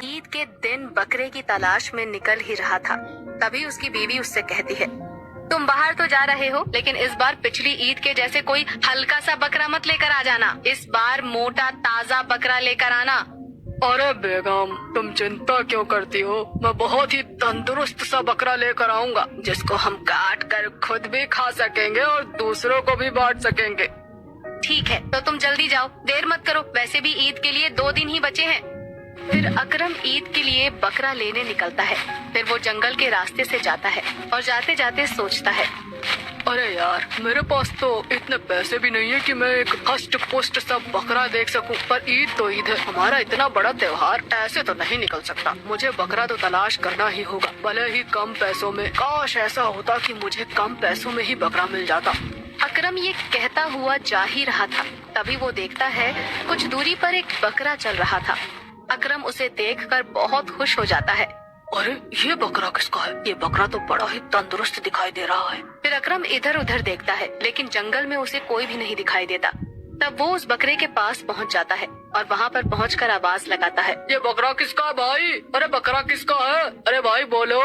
ईद के दिन बकरे की तलाश में निकल ही रहा था, तभी उसकी बीवी उससे कहती है, तुम बाहर तो जा रहे हो, लेकिन इस बार पिछली ईद के जैसे कोई हल्का सा बकरा मत लेकर आ जाना। इस बार मोटा ताजा बकरा लेकर आना। अरे बेगम, तुम चिंता क्यों करती हो? मैं बहुत ही तंदुरुस्त सा बकरा लेकर आऊंगा, जिसको हम काट कर खुद भी खा सकेंगे और दूसरों को भी बांट सकेंगे। ठीक है, तो तुम जल्दी जाओ, देर मत करो, वैसे भी ईद के लिए 2 दिन ही बचे हैं। फिर अकरम ईद के लिए बकरा लेने निकलता है। फिर वो जंगल के रास्ते से जाता है और जाते जाते सोचता है, अरे यार, मेरे पास तो इतने पैसे भी नहीं है कि मैं एक हष्ट पुष्ट सा बकरा देख सकूं। पर ईद तो ईद है, हमारा इतना बड़ा त्योहार, ऐसे तो नहीं निकल सकता। मुझे बकरा तो तलाश करना ही होगा, भले ही कम पैसों में। काश ऐसा होता कि मुझे कम पैसों में ही बकरा मिल जाता। अकरम ये कहता हुआ जा ही रहा था, तभी वो देखता है कुछ दूरी पर एक बकरा चल रहा था। अकरम उसे देखकर बहुत खुश हो जाता है। अरे ये बकरा किसका है? ये बकरा तो बड़ा ही तंदुरुस्त दिखाई दे रहा है। फिर अकरम इधर उधर देखता है, लेकिन जंगल में उसे कोई भी नहीं दिखाई देता। तब वो उस बकरे के पास पहुंच जाता है और वहां पर पहुंचकर आवाज लगाता है, ये बकरा किसका है भाई? अरे बकरा किसका है? अरे भाई बोलो।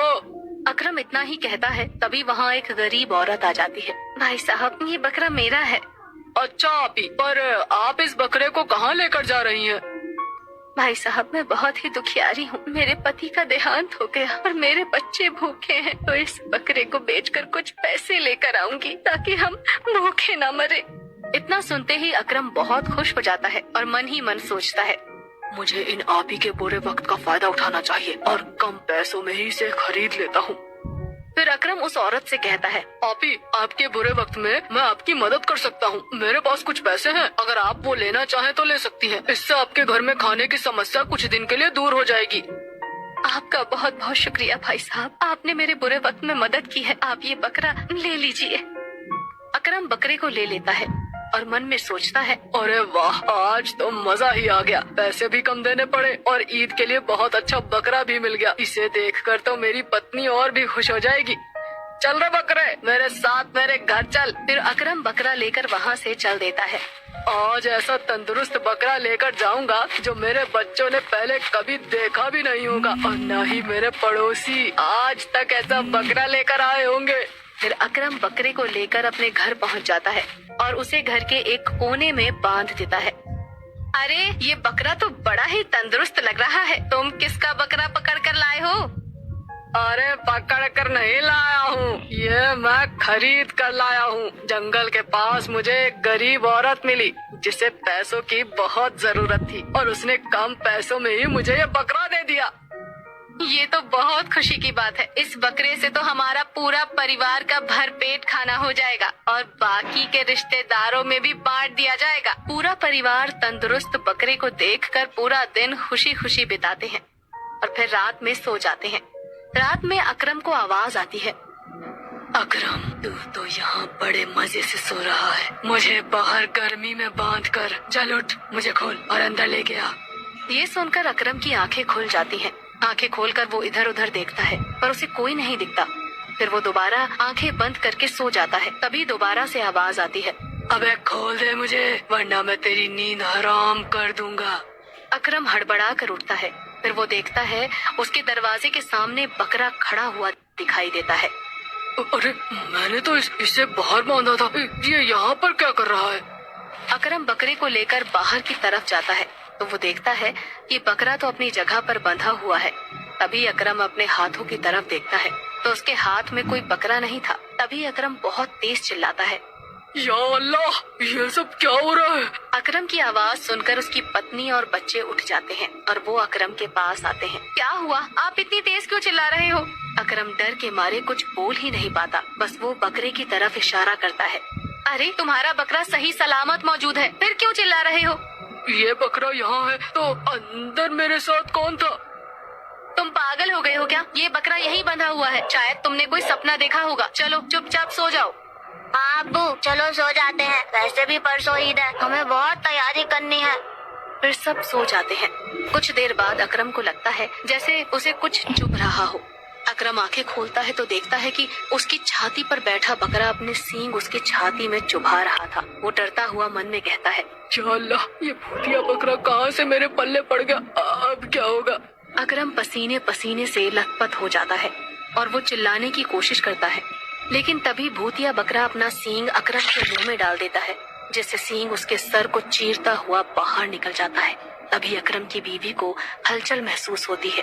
अकरम इतना ही कहता है, तभी वहाँ एक गरीब औरत आ जाती है। भाई साहब, ये बकरा मेरा है। अच्छा आपी, पर आप इस बकरे को कहाँ लेकर जा रही हैं? भाई साहब, मैं बहुत ही दुखियारी हूँ। मेरे पति का देहांत हो गया और मेरे बच्चे भूखे हैं, तो इस बकरे को बेचकर कुछ पैसे लेकर आऊंगी ताकि हम भूखे न मरे। इतना सुनते ही अकरम बहुत खुश हो जाता है और मन ही मन सोचता है, मुझे इन आपी के बुरे वक्त का फायदा उठाना चाहिए और कम पैसों में ही इसे खरीद लेता हूँ। फिर अकरम उस औरत से कहता है, आपी, आपके बुरे वक्त में मैं आपकी मदद कर सकता हूँ। मेरे पास कुछ पैसे हैं, अगर आप वो लेना चाहें तो ले सकती हैं। इससे आपके घर में खाने की समस्या कुछ दिन के लिए दूर हो जाएगी। आपका बहुत बहुत शुक्रिया भाई साहब, आपने मेरे बुरे वक्त में मदद की है। आप ये बकरा ले लीजिए। अकरम बकरे को ले लेता है और मन में सोचता है, अरे वाह, आज तो मजा ही आ गया। पैसे भी कम देने पड़े और ईद के लिए बहुत अच्छा बकरा भी मिल गया। इसे देखकर तो मेरी पत्नी और भी खुश हो जाएगी। चल रे बकरे, मेरे साथ मेरे घर चल। फिर अकरम बकरा लेकर वहाँ से चल देता है। आज ऐसा तंदुरुस्त बकरा लेकर जाऊंगा जो मेरे बच्चों ने पहले कभी देखा भी नहीं होगा, और न ही मेरे पड़ोसी आज तक ऐसा बकरा लेकर आए होंगे। फिर अकरम बकरे को लेकर अपने घर पहुंच जाता है और उसे घर के एक कोने में बांध देता है। अरे ये बकरा तो बड़ा ही तंदुरुस्त लग रहा है, तुम किसका बकरा पकड़ कर लाए हो? अरे पकड़ कर नहीं लाया हूँ, ये मैं खरीद कर लाया हूँ। जंगल के पास मुझे एक गरीब औरत मिली जिसे पैसों की बहुत जरूरत थी और उसने कम पैसों में ही मुझे ये बकरा दे दिया। ये तो बहुत खुशी की बात है। इस बकरे से तो हमारा पूरा परिवार का भरपेट खाना हो जाएगा और बाकी के रिश्तेदारों में भी बांट दिया जाएगा। पूरा परिवार तंदुरुस्त बकरे को देखकर पूरा दिन खुशी खुशी बिताते हैं और फिर रात में सो जाते हैं। रात में अकरम को आवाज आती है, अकरम, तू तो यहाँ बड़े मजे से सो रहा है, मुझे बाहर गर्मी में बांध कर, चल उठ, मुझे खोल और अंदर लेके आ। ये सुनकर अकरम की आंखें खुल जाती हैं। आंखें खोलकर वो इधर उधर देखता है पर उसे कोई नहीं दिखता। फिर वो दोबारा आंखें बंद करके सो जाता है। तभी दोबारा से आवाज आती है, अबे खोल दे मुझे, वरना मैं तेरी नींद हराम कर दूंगा। अकरम हड़बड़ा कर उठता है। फिर वो देखता है उसके दरवाजे के सामने बकरा खड़ा हुआ दिखाई देता है। अरे मैंने तो इसे बाहर बांधा था, ये यहाँ पर क्या कर रहा है? अकरम बकरे को लेकर बाहर की तरफ जाता है तो वो देखता है कि बकरा तो अपनी जगह पर बंधा हुआ है। तभी अकरम अपने हाथों की तरफ देखता है तो उसके हाथ में कोई बकरा नहीं था। तभी अकरम बहुत तेज चिल्लाता है, या अल्लाह, ये सब क्या हो रहा है? अकरम की आवाज सुनकर उसकी पत्नी और बच्चे उठ जाते हैं और वो अकरम के पास आते हैं। क्या हुआ? आप इतनी तेज क्यों चिल्ला रहे हो? अकरम डर के मारे कुछ बोल ही नहीं पाता, बस वो बकरे की तरफ इशारा करता है। अरे तुम्हारा बकरा सही सलामत मौजूद है, फिर क्यों चिल्ला रहे हो? ये बकरा यहाँ है तो अंदर मेरे साथ कौन था? तुम पागल हो गए हो क्या? ये बकरा यहीं बंधा हुआ है, शायद तुमने कोई सपना देखा होगा। चलो चुपचाप सो जाओ। हाँ अब्बू, चलो सो जाते हैं, वैसे भी परसों ईद है, हमें बहुत तैयारी करनी है। फिर सब सो जाते हैं। कुछ देर बाद अकरम को लगता है जैसे उसे कुछ चुभ रहा हो। अकरम आंखें खोलता है तो देखता है कि उसकी छाती पर बैठा बकरा अपने सींग उसकी छाती में चुभा रहा था। वो डरता हुआ मन में कहता है, या अल्लाह, ये भूतिया बकरा कहाँ से मेरे पल्ले पड़ गया, अब क्या होगा? अकरम पसीने पसीने से लथपथ हो जाता है और वो चिल्लाने की कोशिश करता है, लेकिन तभी भूतिया बकरा अपना सींग अकरम के मुंह में डाल देता है, जिससे सींग उसके सर को चीरता हुआ बाहर निकल जाता है। तभी अकरम की बीवी को हलचल महसूस होती है।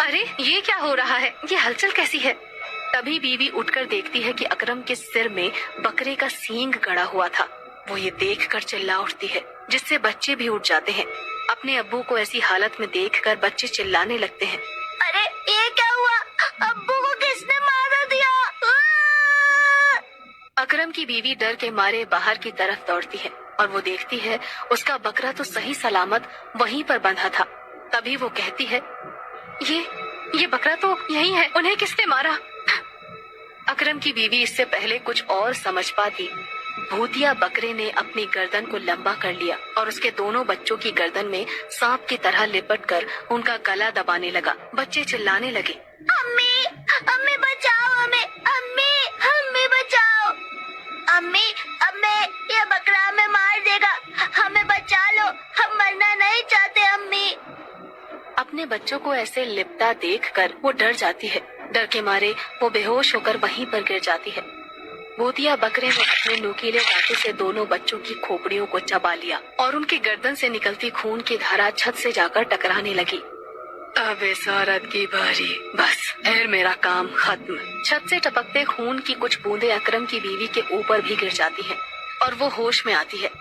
अरे ये क्या हो रहा है? ये हलचल कैसी है? तभी बीवी उठकर देखती है कि अकरम के सिर में बकरे का सींग गड़ा हुआ था। वो ये देखकर चिल्ला उठती है, जिससे बच्चे भी उठ जाते हैं। अपने अब्बू को ऐसी हालत में देखकर बच्चे चिल्लाने लगते हैं। अरे ये क्या हुआ? अब्बू को किसने मार दिया? अकरम की बीवी डर के मारे बाहर की तरफ दौड़ती है और वो देखती है उसका बकरा तो सही सलामत वहीं पर बंधा था। तभी वो कहती है, ये बकरा तो यही है, उन्हें किसने मारा? अकरम की बीवी इससे पहले कुछ और समझ पाती, भूतिया बकरे ने अपनी गर्दन को लंबा कर लिया और उसके दोनों बच्चों की गर्दन में सांप की तरह लिपट कर उनका गला दबाने लगा। बच्चे चिल्लाने लगे, अम्मी, अम्मी बचाओ हमें, अम्मी, अम्मी बचाओ, अम्मी, अम्मी, ये बकरा हमें मार देगा, हमें बचा लो, हम मरना नहीं चाहते अम्मी। अपने बच्चों को ऐसे लिपटा देखकर वो डर जाती है। डर के मारे वो बेहोश होकर वहीं पर गिर जाती है। भूतिया बकरे ने अपने नुकीले दांतों से दोनों बच्चों की खोपड़ियों को चबा लिया और उनकी गर्दन से निकलती खून की धारा छत से जाकर टकराने लगी। अब इस औरत की बारी, बस फिर मेरा काम खत्म। छत से टपकते खून की कुछ बूंदें अकरम की बीवी के ऊपर भी गिर जाती हैं और वो होश में आती है।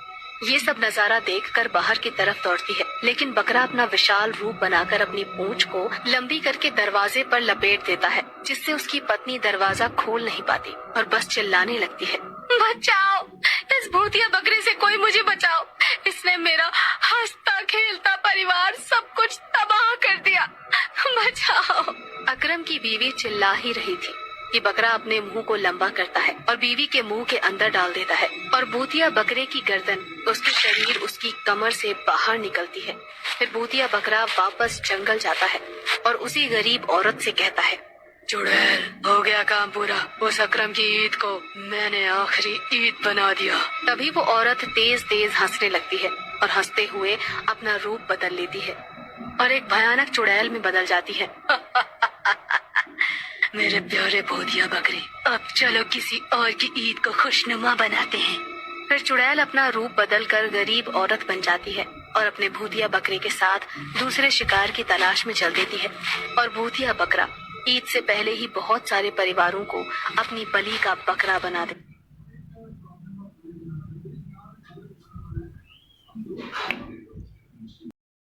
ये सब नजारा देखकर बाहर की तरफ दौड़ती है, लेकिन बकरा अपना विशाल रूप बनाकर अपनी पूंछ को लंबी करके दरवाजे पर लपेट देता है, जिससे उसकी पत्नी दरवाजा खोल नहीं पाती और बस चिल्लाने लगती है, बचाओ, इस भूतिया बकरे से कोई मुझे बचाओ, इसने मेरा हंसता खेलता परिवार सब कुछ तबाह कर दिया, बचाओ। अकरम की बीवी चिल्ला ही रही थी कि बकरा अपने मुंह को लंबा करता है और बीवी के मुंह के अंदर डाल देता है और भूतिया बकरे की गर्दन उसके शरीर उसकी कमर से बाहर निकलती है। फिर भूतिया बकरा वापस जंगल जाता है और उसी गरीब औरत से कहता है, चुड़ैल, हो गया काम पूरा, उस अकरम की ईद को मैंने आखिरी ईद बना दिया। तभी वो औरत तेज तेज हंसने लगती है और हंसते हुए अपना रूप बदल लेती है और एक भयानक चुड़ैल में बदल जाती है। मेरे प्यारे भूतिया बकरे, अब चलो किसी और की ईद को खुशनुमा बनाते हैं। फिर चुड़ैल अपना रूप बदलकर गरीब औरत बन जाती है और अपने भूतिया बकरे के साथ दूसरे शिकार की तलाश में चल देती है और भूतिया बकरा ईद से पहले ही बहुत सारे परिवारों को अपनी बलि का बकरा बना देता है।